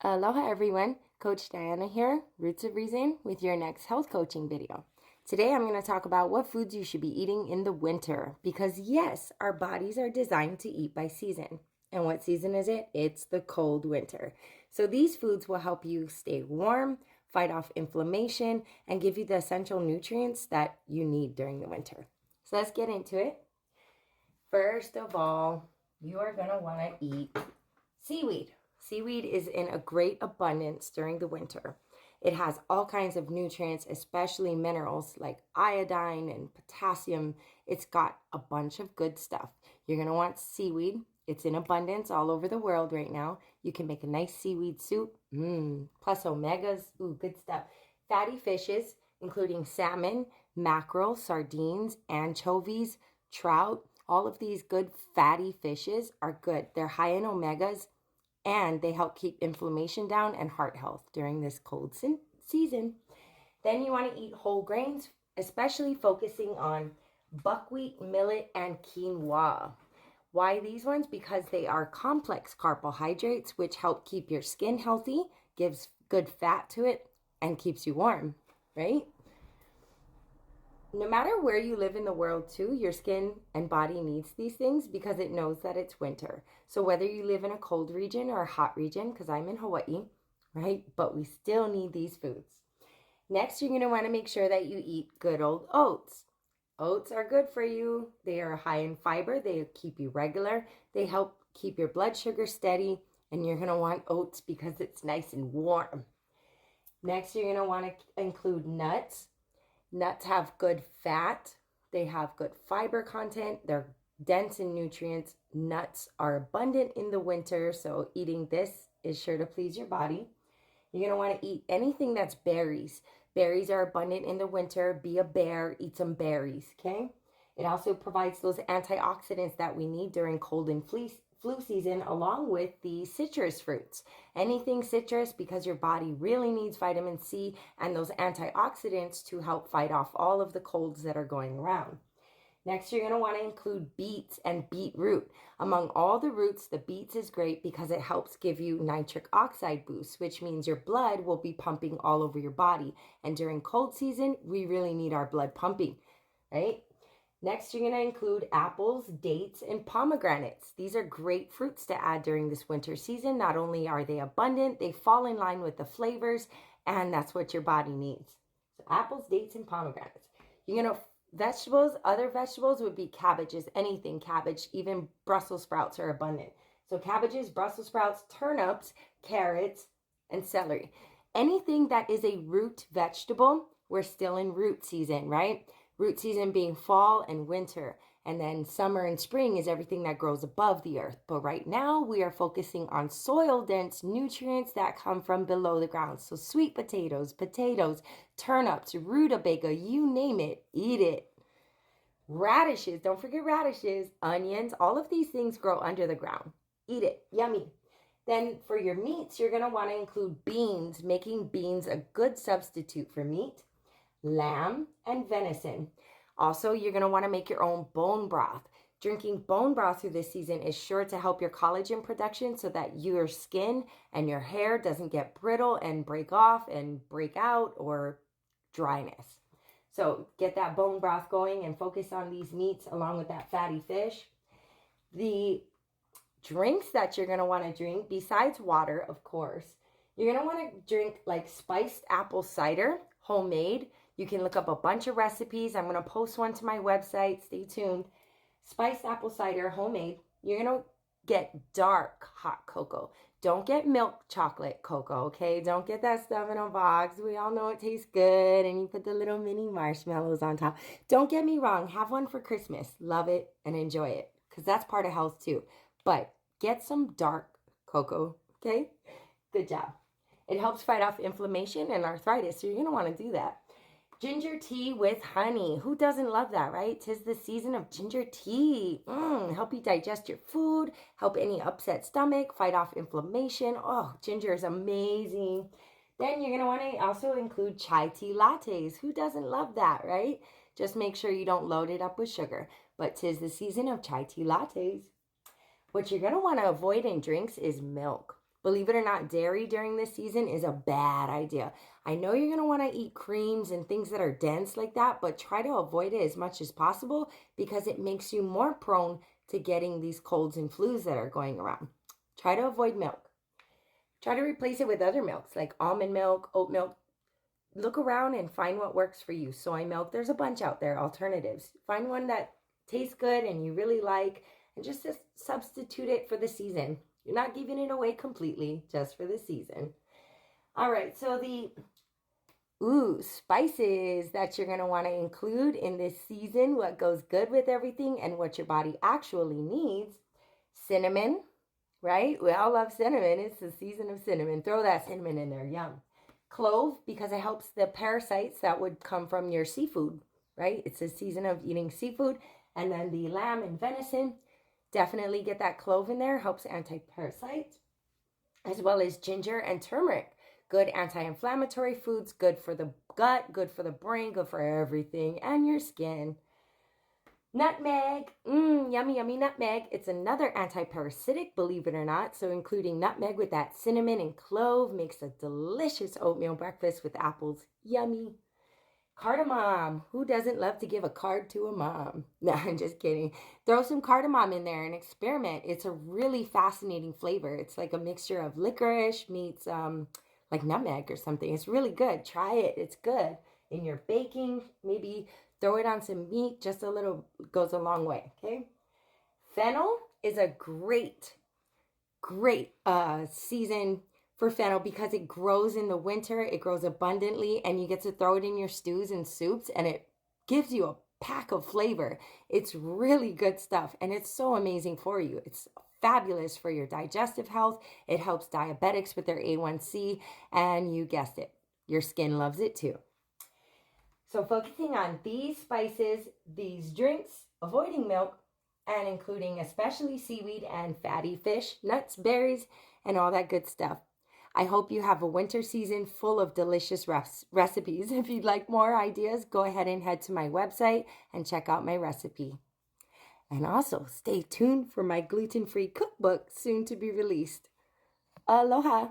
Aloha everyone, Coach Diana here, Roots of Reason with your next health coaching video. Today I'm going to talk about what foods you should be eating in the winter because yes, our bodies are designed to eat by season. And what season is it? It's the cold winter. So these foods will help you stay warm, fight off inflammation, and give you the essential nutrients that you need during the winter. So let's get into it. First of all, you are going to want to eat seaweed. Seaweed is in a great abundance during the winter. It has all kinds of nutrients, especially minerals like iodine and potassium. It's got a bunch of good stuff. You're going to want seaweed. It's in abundance all over the world right now. You can make a nice seaweed soup. Plus omegas. Ooh, good stuff. Fatty fishes, including salmon, mackerel, sardines, anchovies, trout. All of these good fatty fishes are good. They're high in omegas and they help keep inflammation down and heart health during this cold season. Then you want to eat whole grains, especially focusing on buckwheat, millet, and quinoa. Why these ones? Because they are complex carbohydrates, which help keep your skin healthy, gives good fat to it, and keeps you warm, right? No matter where you live in the world too, your skin and body needs these things because it knows that it's winter. So whether you live in a cold region or a hot region, because I'm in Hawaii, right? But we still need these foods. Next, you're going to want to make sure that you eat good old oats. Oats are good for you. They are high in fiber. They keep you regular. They help keep your blood sugar steady. And you're going to want oats because it's nice and warm. Next, you're going to want to include nuts. Nuts have good fat. They have good fiber content. They're dense in nutrients. Nuts are abundant in the winter, so eating this is sure to please your body. You're going to want to eat anything that's berries. Berries are abundant in the winter. Be a bear, eat some berries, okay? It also provides those antioxidants that we need during cold and flu season, along with the citrus fruits. Anything citrus, because your body really needs vitamin C and those antioxidants to help fight off all of the colds that are going around. Next, you're going to want to include beets and beetroot. Among all the roots, the beets is great because it helps give you nitric oxide boost, which means your blood will be pumping all over your body. And during cold season, we really need our blood pumping, right? Next, you're going to include apples, dates, and pomegranates. These are great fruits to add during this winter season. Not only are they abundant, they fall in line with the flavors, and that's what your body needs. So apples, dates, and pomegranates. You're going to vegetables, other vegetables would be cabbages, anything cabbage, even Brussels sprouts are abundant. So cabbages, Brussels sprouts, turnips, carrots, and celery. Anything that is a root vegetable, we're still in root season, right? Root season being fall and winter. And then summer and spring is everything that grows above the earth. But right now we are focusing on soil dense nutrients that come from below the ground. So sweet potatoes, turnips, rutabaga, you name it, eat it. Radishes, don't forget radishes, onions, all of these things grow under the ground. Eat it, yummy. Then for your meats, you're going to want to include beans, making beans a good substitute for meat, lamb, and venison. Also, you're going to want to make your own bone broth. Drinking bone broth through this season is sure to help your collagen production so that your skin and your hair doesn't get brittle and break off and break out or dryness. So get that bone broth going and focus on these meats along with that fatty fish. The drinks that you're going to want to drink, besides water, of course, you're going to want to drink like spiced apple cider, homemade. You can look up a bunch of recipes. I'm going to post one to my website. Stay tuned. Spiced apple cider, homemade. You're going to get dark hot cocoa. Don't get milk chocolate cocoa, okay? Don't get that stuff in a box. We all know it tastes good and you put the little mini marshmallows on top. Don't get me wrong. Have one for Christmas. Love it and enjoy it because that's part of health too. But get some dark cocoa, okay? Good job. It helps fight off inflammation and arthritis, so you're going to want to do that. Ginger tea with honey. Who doesn't love that, right? 'Tis the season of ginger tea. Help you digest your food, help any upset stomach, fight off inflammation. Oh, ginger is amazing. Then you're going to want to also include chai tea lattes. Who doesn't love that, right? Just make sure you don't load it up with sugar. But 'tis the season of chai tea lattes. What you're going to want to avoid in drinks is milk. Believe it or not, dairy during this season is a bad idea. I know you're going to want to eat creams and things that are dense like that, but try to avoid it as much as possible because it makes you more prone to getting these colds and flus that are going around. Try to avoid milk. Try to replace it with other milks like almond milk, oat milk. Look around and find what works for you. Soy milk, there's a bunch out there, alternatives. Find one that tastes good and you really like and just substitute it for the season. You're not giving it away completely, just for the season. All right, so the spices that you're going to want to include in this season, what goes good with everything and what your body actually needs. Cinnamon, right? We all love cinnamon. It's the season of cinnamon. Throw that cinnamon in there. Yum. Clove, because it helps the parasites that would come from your seafood, right? It's a season of eating seafood. And then the lamb and venison, definitely get that clove in there. Helps anti-parasite. As well as ginger and turmeric. Good anti-inflammatory foods, good for the gut, good for the brain, good for everything, and your skin. Nutmeg, yummy, yummy nutmeg. It's another anti-parasitic, believe it or not. So including nutmeg with that cinnamon and clove makes a delicious oatmeal breakfast with apples. Yummy. Cardamom. Who doesn't love to give a card to a mom? No, I'm just kidding. Throw some cardamom in there and experiment. It's a really fascinating flavor. It's like a mixture of licorice meets like nutmeg or something. It's really good. Try it. It's good. In your baking, maybe throw it on some meat. Just a little goes a long way, okay? Fennel is a great season for fennel because it grows in the winter. It grows abundantly and you get to throw it in your stews and soups and it gives you a pack of flavor. It's really good stuff and it's so amazing for you. It's fabulous for your digestive health. It helps diabetics with their A1C and you guessed it, your skin loves it too. So focusing on these spices, these drinks, avoiding milk, and including especially seaweed and fatty fish, nuts, berries, and all that good stuff. I hope you have a winter season full of delicious recipes. If you'd like more ideas, go ahead and head to my website and check out my recipe. And also stay tuned for my gluten-free cookbook soon to be released. Aloha!